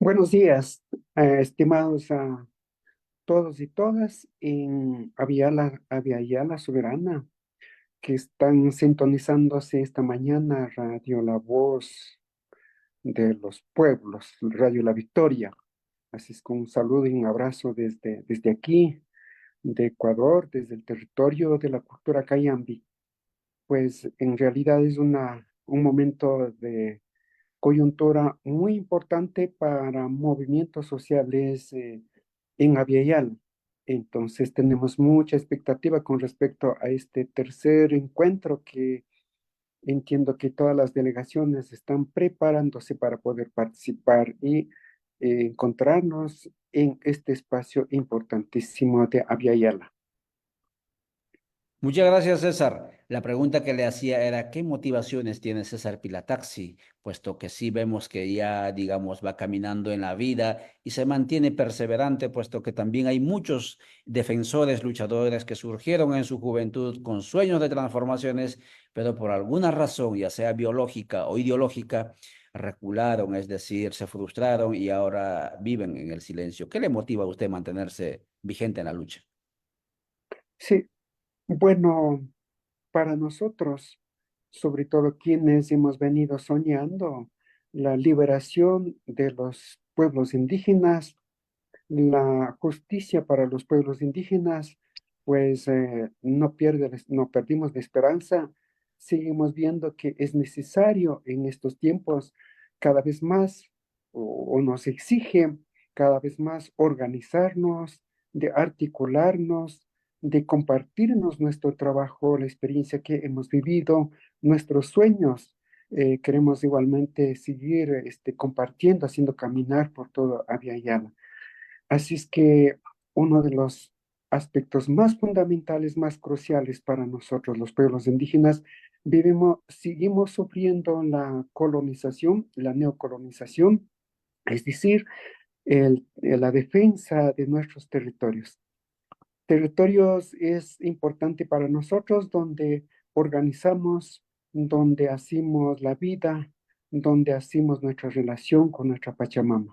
Buenos días, estimados a todos y todas en Aviala Soberana, que están sintonizándose esta mañana Radio La Voz de los Pueblos, Radio La Victoria. Así es, con un saludo y un abrazo desde aquí, de Ecuador, desde el territorio de la cultura Cayambi. Pues en realidad es un momento de coyuntura muy importante para movimientos sociales en Aviala. Entonces tenemos mucha expectativa con respecto a este tercer encuentro que entiendo que todas las delegaciones están preparándose para poder participar y encontrarnos en este espacio importantísimo de Aviala. Muchas gracias, César. La pregunta que le hacía era, ¿qué motivaciones tiene César Pilataxi? Puesto que sí vemos que ya, digamos, va caminando en la vida y se mantiene perseverante, puesto que también hay muchos defensores, luchadores que surgieron en su juventud con sueños de transformaciones, pero por alguna razón, ya sea biológica o ideológica, recularon, es decir, se frustraron y ahora viven en el silencio. ¿Qué le motiva a usted mantenerse vigente en la lucha? Sí, bueno, para nosotros, sobre todo quienes hemos venido soñando la liberación de los pueblos indígenas, la justicia para los pueblos indígenas, pues no perdimos la esperanza. Seguimos viendo que es necesario en estos tiempos cada vez más, o nos exige cada vez más organizarnos, de articularnos, de compartirnos nuestro trabajo, la experiencia que hemos vivido, nuestros sueños. Queremos igualmente seguir compartiendo, haciendo caminar por todo Abya. Así es que uno de los aspectos más fundamentales, más cruciales para nosotros, los pueblos indígenas, seguimos sufriendo la colonización, la neocolonización, es decir, la defensa de nuestros territorios. Territorios es importante para nosotros donde organizamos, donde hacemos la vida, donde hacemos nuestra relación con nuestra Pachamama.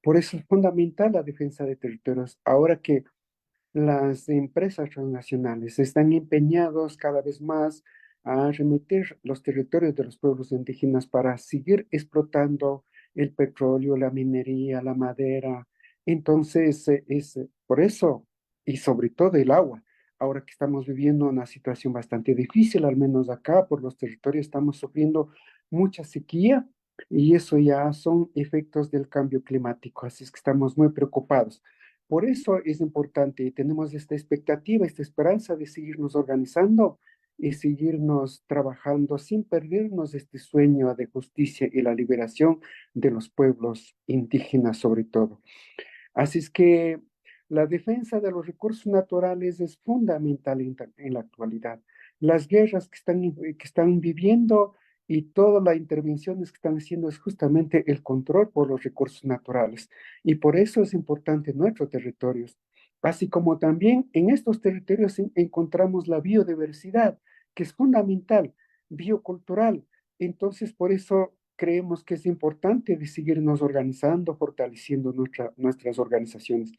Por eso es fundamental la defensa de territorios. Ahora que las empresas transnacionales están empeñados cada vez más a remitir los territorios de los pueblos indígenas para seguir explotando el petróleo, la minería, la madera. Entonces, por eso, y sobre todo el agua. Ahora que estamos viviendo una situación bastante difícil, al menos acá por los territorios estamos sufriendo mucha sequía y eso ya son efectos del cambio climático, así es que estamos muy preocupados. Por eso es importante y tenemos esta expectativa, esta esperanza de seguirnos organizando y seguirnos trabajando sin perdernos este sueño de justicia y la liberación de los pueblos indígenas sobre todo. Así es que la defensa de los recursos naturales es fundamental en la actualidad. Las guerras que están viviendo y todas las intervenciones que están haciendo es justamente el control por los recursos naturales. Y por eso es importante nuestros territorios. Así como también en estos territorios encontramos la biodiversidad, que es fundamental, biocultural. Entonces, por eso creemos que es importante de seguirnos organizando, fortaleciendo nuestras organizaciones.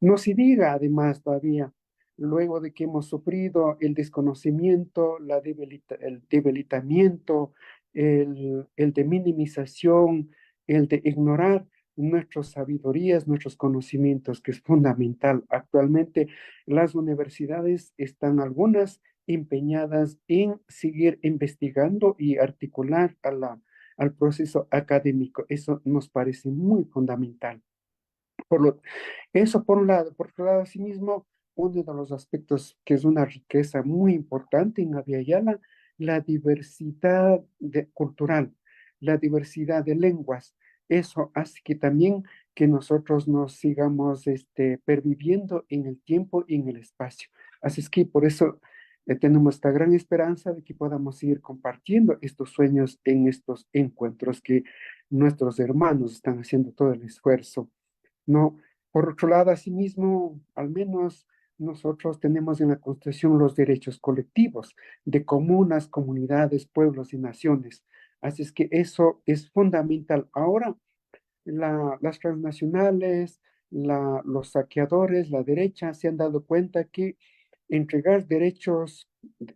No se diga además todavía, luego de que hemos sufrido el desconocimiento, el debilitamiento, el de minimización, el de ignorar nuestras sabidurías, nuestros conocimientos, que es fundamental. Actualmente las universidades están algunas empeñadas en seguir investigando y articular al proceso académico. Eso nos parece muy fundamental. Por lo, eso por un lado. Por otro lado, asimismo, uno de los aspectos que es una riqueza muy importante en Abya, la diversidad cultural, la diversidad de lenguas. Eso hace que también que nosotros nos sigamos perviviendo en el tiempo y en el espacio. Así es que por eso tenemos esta gran esperanza de que podamos seguir compartiendo estos sueños en estos encuentros que nuestros hermanos están haciendo todo el esfuerzo, ¿no? Por otro lado, asimismo, al menos nosotros tenemos en la Constitución los derechos colectivos de comunas, comunidades, pueblos y naciones. Así es que eso es fundamental. Ahora, las transnacionales, los saqueadores, la derecha, se han dado cuenta que entregar derechos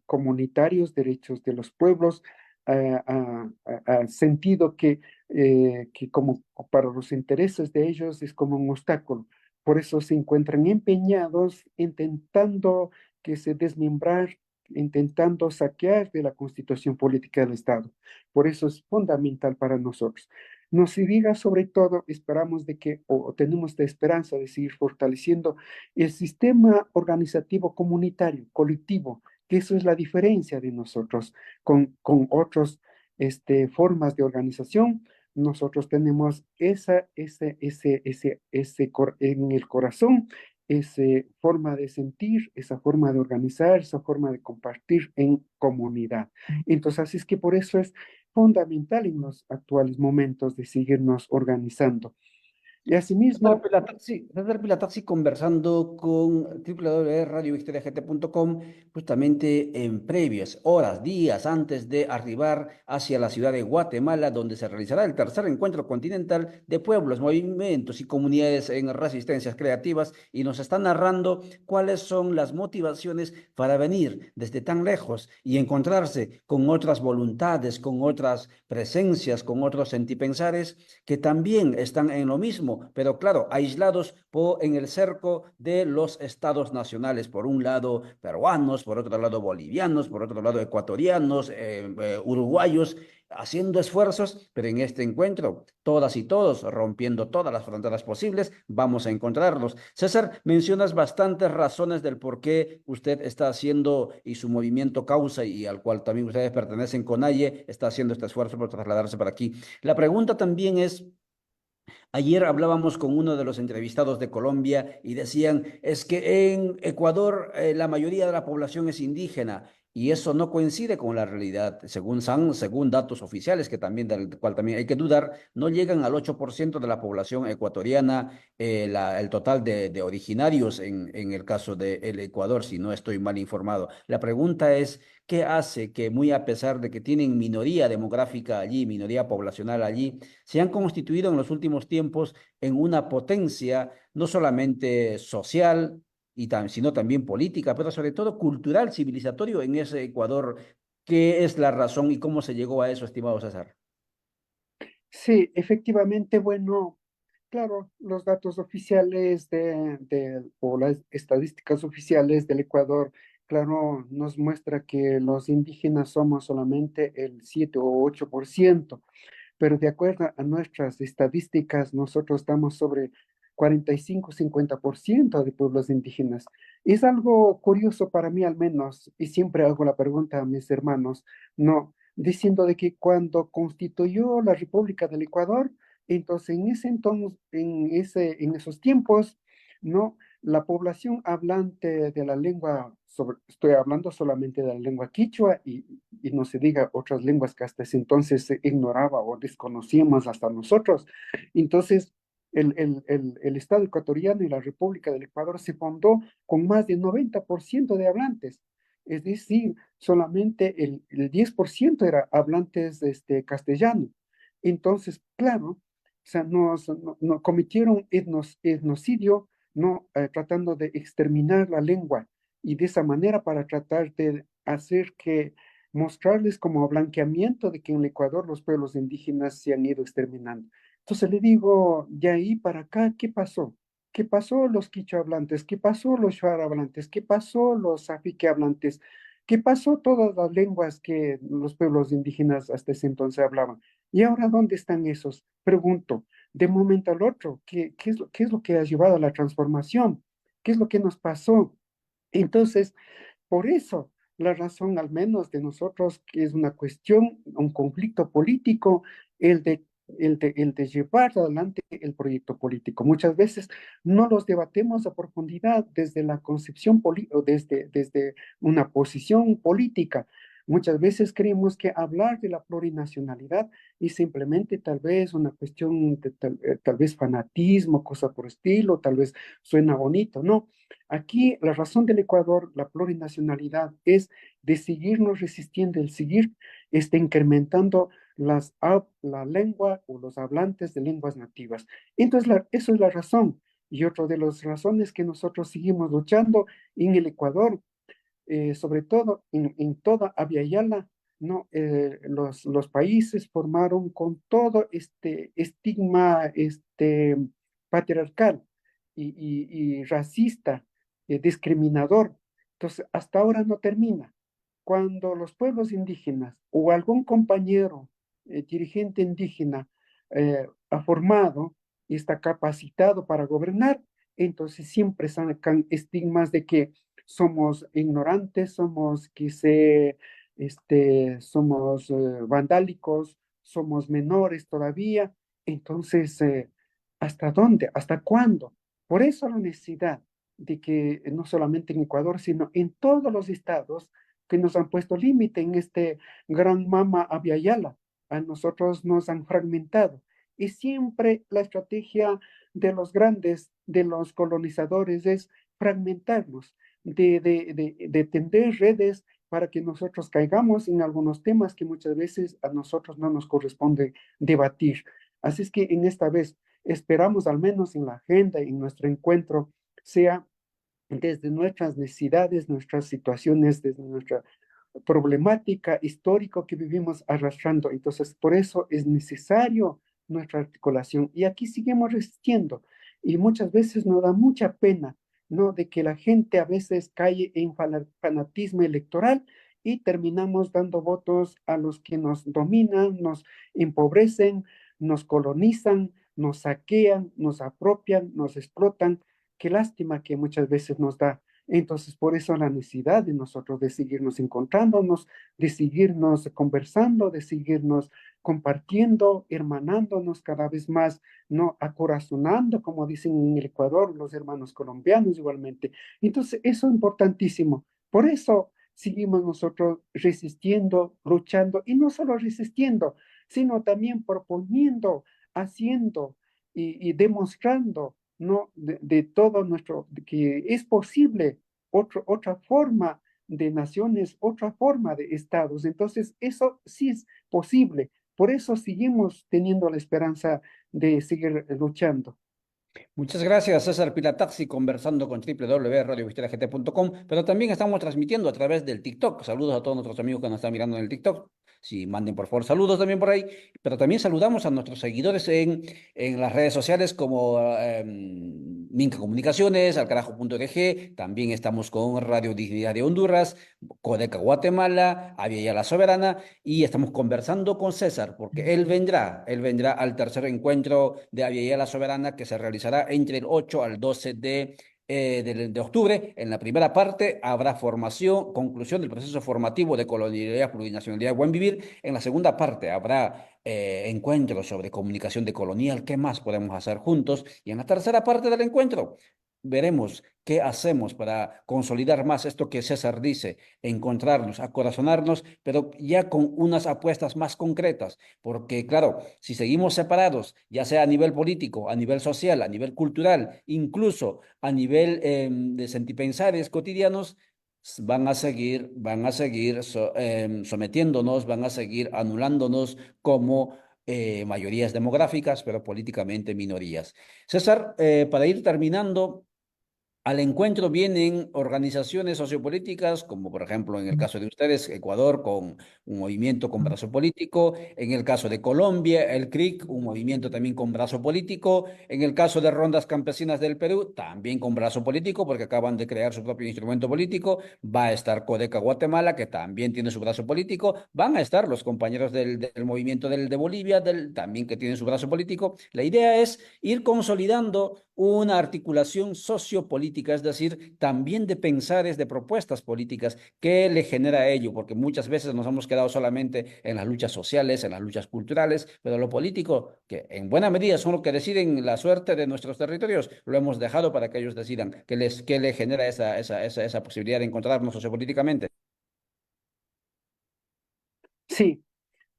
comunitarios, derechos de los pueblos, al sentido que como para los intereses de ellos es como un obstáculo. Por eso se encuentran empeñados intentando que se desmembrar, intentando saquear de la constitución política del Estado. Por eso es fundamental para nosotros. No se diga sobre todo, esperamos de que, o tenemos la esperanza de seguir fortaleciendo el sistema organizativo comunitario, colectivo, que eso es la diferencia de nosotros con otras formas de organización. Nosotros tenemos en el corazón, esa forma de sentir, esa forma de organizar, esa forma de compartir en comunidad. Entonces, así es que por eso es fundamental en los actuales momentos de seguirnos organizando. Y asimismo, César Pilataxi conversando con www.radiovictoriagt.com justamente en previas horas, días antes de arribar hacia la ciudad de Guatemala, donde se realizará el tercer encuentro continental de pueblos, movimientos y comunidades en resistencias creativas, y nos está narrando cuáles son las motivaciones para venir desde tan lejos y encontrarse con otras voluntades, con otras presencias, con otros sentipensares que también están en lo mismo, pero claro, aislados en el cerco de los estados nacionales, por un lado peruanos, por otro lado bolivianos, por otro lado ecuatorianos, uruguayos, haciendo esfuerzos, pero en este encuentro, todas y todos, rompiendo todas las fronteras posibles, vamos a encontrarlos. César, mencionas bastantes razones del por qué usted está haciendo y su movimiento Causa, y al cual también ustedes pertenecen, CONAIE, está haciendo este esfuerzo por trasladarse para aquí. La pregunta también es, ayer hablábamos con uno de los entrevistados de Colombia y decían, es que en Ecuador la mayoría de la población es indígena, y eso no coincide con la realidad. Según datos oficiales, que también, del cual también hay que dudar, no llegan al 8% de la población ecuatoriana, el total de originarios en el caso del Ecuador, si no estoy mal informado. La pregunta es, ¿qué hace que, muy a pesar de que tienen minoría demográfica allí, minoría poblacional allí, se han constituido en los últimos tiempos en una potencia no solamente social, sino también política, pero sobre todo cultural, civilizatorio en ese Ecuador? ¿Qué es la razón y cómo se llegó a eso, estimado César? sí, efectivamente, bueno, claro, los datos oficiales o las estadísticas oficiales del Ecuador, claro, nos muestra que los indígenas somos solamente el 7 o 8%, pero de acuerdo a nuestras estadísticas, nosotros estamos sobre 45-50% de pueblos indígenas. Es algo curioso para mí al menos, y siempre hago la pregunta a mis hermanos, no, diciendo de que cuando constituyó la República del Ecuador, entonces en esos tiempos, no, la población hablante de la lengua, estoy hablando solamente de la lengua quichua y no se diga otras lenguas que hasta ese entonces se ignoraba o desconocíamos hasta nosotros. Entonces, el Estado ecuatoriano y la República del Ecuador se fundó con más de 90% de hablantes. Es decir, solamente el 10% era hablantes de castellano. Entonces, claro, o sea, cometieron etnocidio, no tratando de exterminar la lengua y de esa manera para tratar de hacer que mostrarles como blanqueamiento de que en el Ecuador los pueblos indígenas se han ido exterminando. Entonces le digo, de ahí para acá, ¿qué pasó? ¿Qué pasó los quichua hablantes? ¿Qué pasó los shuar hablantes? ¿Qué pasó los afique hablantes? ¿Qué pasó todas las lenguas que los pueblos indígenas hasta ese entonces hablaban? ¿Y ahora dónde están esos? Pregunto, de un momento al otro, ¿qué es lo que ha llevado a la transformación? ¿Qué es lo que nos pasó? Entonces, por eso, la razón al menos de nosotros, que es una cuestión, un conflicto político, el de llevar adelante el proyecto político. Muchas veces no los debatemos a profundidad desde la concepción o desde una posición política. Muchas veces creemos que hablar de la plurinacionalidad es simplemente tal vez una cuestión de tal vez fanatismo, cosa por estilo, tal vez suena bonito, ¿no? Aquí la razón del Ecuador, la plurinacionalidad, es de seguirnos resistiendo, el seguir incrementando la lengua o los hablantes de lenguas nativas. Entonces, eso es la razón. Y otra de las razones que nosotros seguimos luchando en el Ecuador, sobre todo en toda Abya Yala, ¿no? Los países formaron con todo este estigma patriarcal y racista, discriminador. Entonces, hasta ahora no termina. Cuando los pueblos indígenas o algún compañero dirigente indígena ha formado y está capacitado para gobernar, entonces siempre sacan estigmas de que somos ignorantes, somos somos vandálicos, somos menores todavía. Entonces, ¿hasta dónde? ¿Hasta cuándo? Por eso la necesidad de que no solamente en Ecuador, sino en todos los estados que nos han puesto límite en este gran mama Aviala, a nosotros nos han fragmentado. Y siempre la estrategia de los grandes, de los colonizadores, es fragmentarnos, de tender redes para que nosotros caigamos en algunos temas que muchas veces a nosotros no nos corresponde debatir. Así es que en esta vez esperamos, al menos en la agenda, en nuestro encuentro, sea desde nuestras necesidades, nuestras situaciones, desde nuestra problemática histórica que vivimos arrastrando. Entonces, por eso es necesario nuestra articulación. Y aquí seguimos resistiendo. Y muchas veces nos da mucha pena, ¿no? De que la gente a veces cae en fanatismo electoral y terminamos dando votos a los que nos dominan, nos empobrecen, nos colonizan, nos saquean, nos apropian, nos explotan. Qué lástima que muchas veces nos da. Entonces, por eso la necesidad de nosotros de seguirnos encontrándonos, de seguirnos conversando, de seguirnos compartiendo, hermanándonos cada vez más, no acorazonando, como dicen en el Ecuador los hermanos colombianos igualmente. Entonces, eso es importantísimo. Por eso seguimos nosotros resistiendo, luchando, y no solo resistiendo, sino también proponiendo, haciendo y demostrando, ¿no? De todo nuestro, de que es posible otra forma de naciones, otra forma de estados. Entonces, eso sí es posible. Por eso seguimos teniendo la esperanza de seguir luchando. Muchas gracias, César Pilataxi, conversando con www.radiovistelagt.com, pero también estamos transmitiendo a través del TikTok. Saludos a todos nuestros amigos que nos están mirando en el TikTok. Si manden por favor saludos también por ahí, pero también saludamos a nuestros seguidores en las redes sociales como Minca Comunicaciones, alcarajo.org, también estamos con Radio Dignidad de Honduras, Codeca Guatemala, Avia la Soberana, y estamos conversando con César, porque él vendrá al tercer encuentro de Avia la Soberana que se realizará entre el 8 al 12 de octubre. En la primera parte habrá formación, conclusión del proceso formativo de colonialidad, plurinacionalidad y buen vivir. En la segunda parte habrá encuentros sobre comunicación decolonial, qué más podemos hacer juntos. Y en la tercera parte del encuentro veremos qué hacemos para consolidar más esto que César dice, encontrarnos, acorazonarnos, pero ya con unas apuestas más concretas, porque claro, si seguimos separados, ya sea a nivel político, a nivel social, a nivel cultural, incluso a nivel de sentipensares cotidianos, van a seguir sometiéndonos, van a seguir anulándonos como mayorías demográficas, pero políticamente minorías. César, para ir terminando, al encuentro vienen organizaciones sociopolíticas, como por ejemplo en el caso de ustedes, Ecuador, con un movimiento con brazo político, en el caso de Colombia, el CRIC, un movimiento también con brazo político, en el caso de Rondas Campesinas del Perú, también con brazo político, porque acaban de crear su propio instrumento político, va a estar Codeca Guatemala, que también tiene su brazo político, van a estar los compañeros del movimiento de Bolivia, también que tienen su brazo político. La idea es ir consolidando una articulación sociopolítica, es decir, también de pensares, de propuestas políticas que le genera a ello, porque muchas veces nos hemos quedado solamente en las luchas sociales, en las luchas culturales, pero lo político, que en buena medida son los que deciden la suerte de nuestros territorios, lo hemos dejado para que ellos decidan qué le genera esa posibilidad de encontrarnos sociopolíticamente. Sí,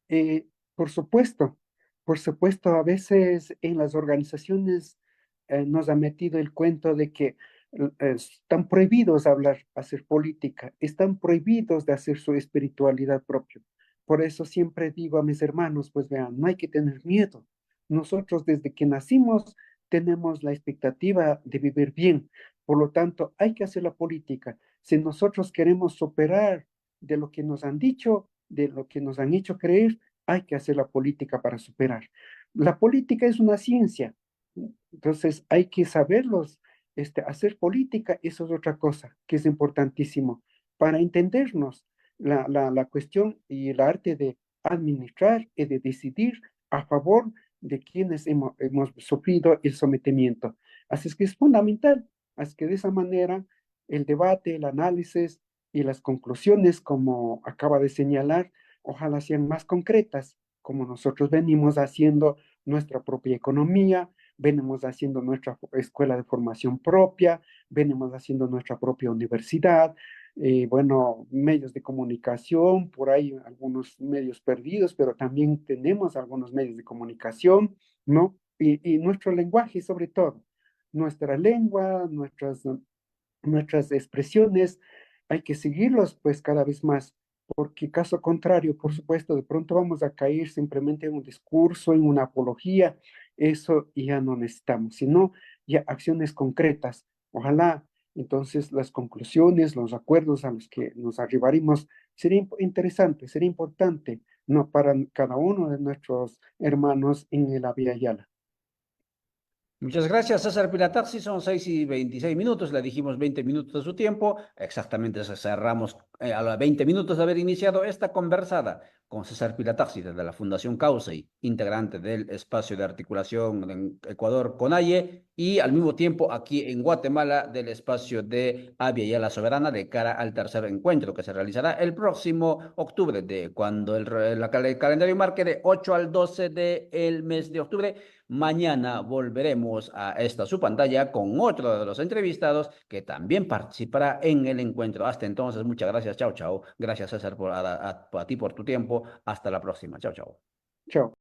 eh, por supuesto, por supuesto, a veces en las organizaciones nos ha metido el cuento de que están prohibidos hablar, hacer política, están prohibidos de hacer su espiritualidad propia. Por eso siempre digo a mis hermanos, pues vean, no hay que tener miedo. Nosotros desde que nacimos tenemos la expectativa de vivir bien. Por lo tanto, hay que hacer la política. Si nosotros queremos superar de lo que nos han dicho, de lo que nos han hecho creer, hay que hacer la política para superar. La política es una ciencia, entonces hay que saberlos, hacer política, eso es otra cosa que es importantísimo para entendernos la cuestión y el arte de administrar y de decidir a favor de quienes hemos sufrido el sometimiento. Así es que es fundamental, así que de esa manera el debate, el análisis y las conclusiones, como acaba de señalar, ojalá sean más concretas, como nosotros venimos haciendo nuestra propia economía, venimos haciendo nuestra escuela de formación propia, venimos haciendo nuestra propia universidad, bueno, medios de comunicación, por ahí algunos medios perdidos, pero también tenemos algunos medios de comunicación, ¿no? Y nuestro lenguaje sobre todo, nuestra lengua, nuestras expresiones, hay que seguirlos pues cada vez más, porque caso contrario, por supuesto, de pronto vamos a caer simplemente en un discurso, en una apología, eso ya no necesitamos, sino ya acciones concretas. Ojalá entonces las conclusiones, los acuerdos a los que nos arribaremos sería interesante, sería importante, ¿no? Para cada uno de nuestros hermanos en el Abya Yala. Muchas gracias, César Pilataxi. Son 6:26. Le dijimos 20 minutos de su tiempo. Exactamente cerramos a los 20 minutos de haber iniciado esta conversada con César Pilataxi desde la Fundación Causey, integrante del espacio de articulación en Ecuador, CONAIE, y al mismo tiempo aquí en Guatemala del espacio de Abya Yala Soberana de cara al tercer encuentro que se realizará el próximo octubre, de cuando el calendario marque de 8 al 12 del mes de octubre. Mañana volveremos a esta su pantalla con otro de los entrevistados que también participará en el encuentro. Hasta entonces, muchas gracias. Chao, chao. Gracias, César, a ti por tu tiempo. Hasta la próxima. Chao, chao. Chao.